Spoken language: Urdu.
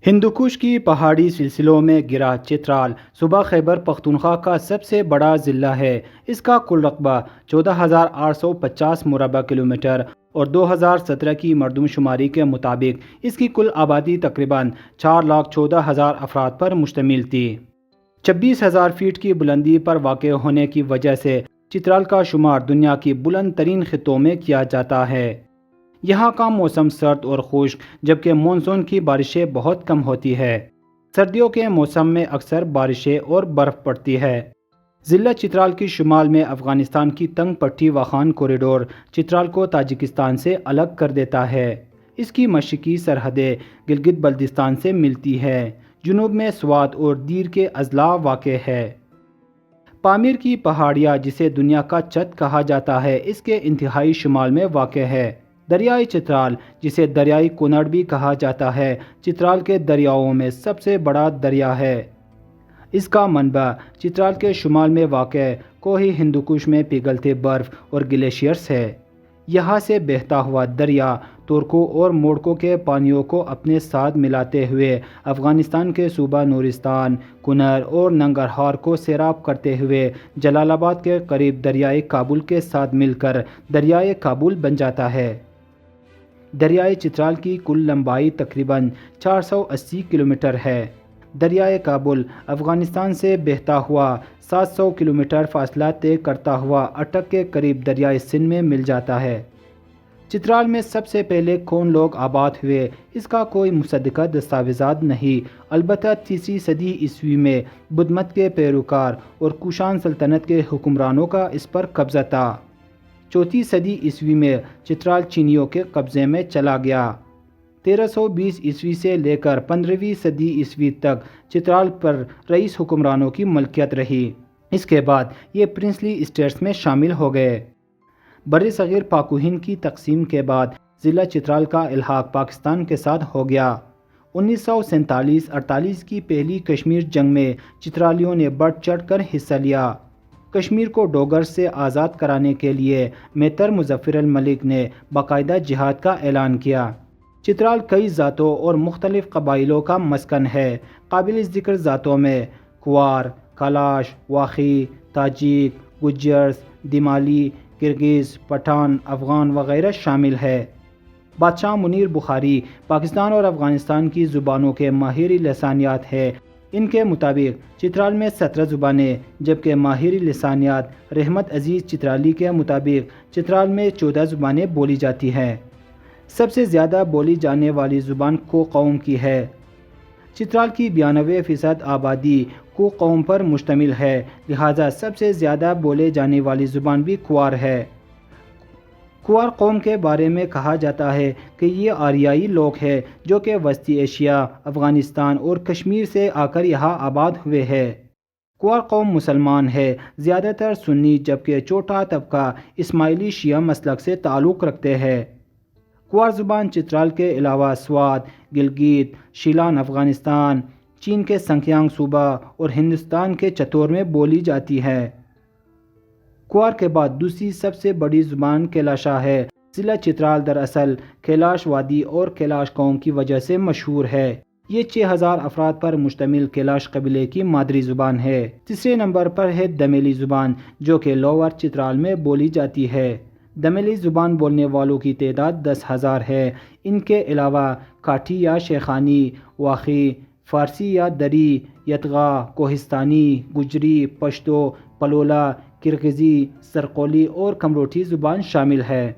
ہندوکش کی پہاڑی سلسلوں میں گرا چترال صوبہ خیبر پختونخوا کا سب سے بڑا ضلع ہے۔ اس کا کل رقبہ 14,850 مربع کلومیٹر اور 2017 کی مردم شماری کے مطابق اس کی کل آبادی تقریباً 4,14,000 افراد پر مشتمل تھی۔ 26,000 فیٹ کی بلندی پر واقع ہونے کی وجہ سے چترال کا شمار دنیا کی بلند ترین خطوں میں کیا جاتا ہے۔ یہاں کا موسم سرد اور خشک جبکہ مانسون کی بارشیں بہت کم ہوتی ہے۔ سردیوں کے موسم میں اکثر بارشیں اور برف پڑتی ہے۔ ضلع چترال کی شمال میں افغانستان کی تنگ پٹی واخان کوریڈور چترال کو تاجکستان سے الگ کر دیتا ہے۔ اس کی مشرقی سرحدیں گلگت بلتستان سے ملتی ہے۔ جنوب میں سوات اور دیر کے اضلاع واقع ہے۔ پامیر کی پہاڑیاں جسے دنیا کا چت کہا جاتا ہے اس کے انتہائی شمال میں واقع ہے۔ دریائے چترال جسے دریائے کنڑ بھی کہا جاتا ہے چترال کے دریاؤں میں سب سے بڑا دریا ہے۔ اس کا منبع چترال کے شمال میں واقع کوہ ہندوکش میں پگھلتے برف اور گلیشیئرز ہے۔ یہاں سے بہتا ہوا دریا تورکو اور موڑکو کے پانیوں کو اپنے ساتھ ملاتے ہوئے افغانستان کے صوبہ نورستان، کنر اور ننگرہار کو سیراب کرتے ہوئے جلال آباد کے قریب دریائے کابل کے ساتھ مل کر دریائے کابل بن جاتا ہے۔ دریائے چترال کی کل لمبائی تقریباً 480 کلومیٹر ہے۔ دریائے کابل افغانستان سے بہتا ہوا 700 کلومیٹر فاصلہ طے کرتا ہوا اٹک کے قریب دریائے سندھ میں مل جاتا ہے۔ چترال میں سب سے پہلے کون لوگ آباد ہوئے اس کا کوئی مصدقہ دستاویزات نہیں، البتہ 3 صدی عیسوی میں بدھ مت کے پیروکار اور کوشان سلطنت کے حکمرانوں کا اس پر قبضہ تھا۔ 4 صدی عیسوی میں چترال چینیوں کے قبضے میں چلا گیا۔ 1320 عیسوی سے لے کر 15ویں صدی عیسوی تک چترال پر رئیس حکمرانوں کی ملکیت رہی۔ اس کے بعد یہ پرنسلی اسٹیٹس میں شامل ہو گئے۔ برصغیر پاک و ہند کی تقسیم کے بعد ضلع چترال کا الحاق پاکستان کے ساتھ ہو گیا۔ 1947-48 کی پہلی کشمیر جنگ میں چترالیوں نے بڑھ چڑھ کر حصہ لیا۔ کشمیر کو ڈوگر سے آزاد کرانے کے لیے میتر مظفر الملک نے باقاعدہ جہاد کا اعلان کیا۔ چترال کئی ذاتوں اور مختلف قبائلوں کا مسکن ہے۔ قابل ذکر ذاتوں میں کوار، کالاش، واخی، تاجک، گجرز، دمالی، کرگز، پٹھان، افغان وغیرہ شامل ہے۔ بادشاہ منیر بخاری پاکستان اور افغانستان کی زبانوں کے ماہر لسانیات ہیں۔ ان کے مطابق چترال میں 17 زبانیں جبکہ ماہر لسانیات رحمت عزیز چترالی کے مطابق چترال میں 14 زبانیں بولی جاتی ہیں۔ سب سے زیادہ بولی جانے والی زبان کو قوم کی ہے۔ چترال کی 92% آبادی کو قوم پر مشتمل ہے، لہٰذا سب سے زیادہ بولے جانے والی زبان بھی کوار ہے۔ کوار قوم کے بارے میں کہا جاتا ہے کہ یہ آریائی لوگ ہیں جو کہ وسطی ایشیا، افغانستان اور کشمیر سے آ کر یہاں آباد ہوئے ہیں۔ کوار قوم مسلمان ہے، زیادہ تر سنی جبکہ چھوٹا طبقہ اسماعیلی شیعہ مسلک سے تعلق رکھتے ہیں۔ کوار زبان چترال کے علاوہ سوات، گلگت، شیلان افغانستان، چین کے سنکیانگ صوبہ اور ہندوستان کے چتور میں بولی جاتی ہے۔ کوار کے بعد دوسری سب سے بڑی زبان کیلاشا ہے۔ ضلع چترال دراصل کیلاش وادی اور کیلاش قوم کی وجہ سے مشہور ہے۔ یہ 6,000 افراد پر مشتمل کیلاش قبیلے کی مادری زبان ہے۔ تیسرے نمبر پر ہے دمیلی زبان جو کہ لوور چترال میں بولی جاتی ہے۔ دمیلی زبان بولنے والوں کی تعداد 10,000 ہے۔ ان کے علاوہ کاٹھی یا شیخانی، واخی، فارسی یا دری، یتغا، کوہستانی، گجری، پشتو، پلولا، کرغزی، سرقولی اور کمروٹی زبان شامل ہے۔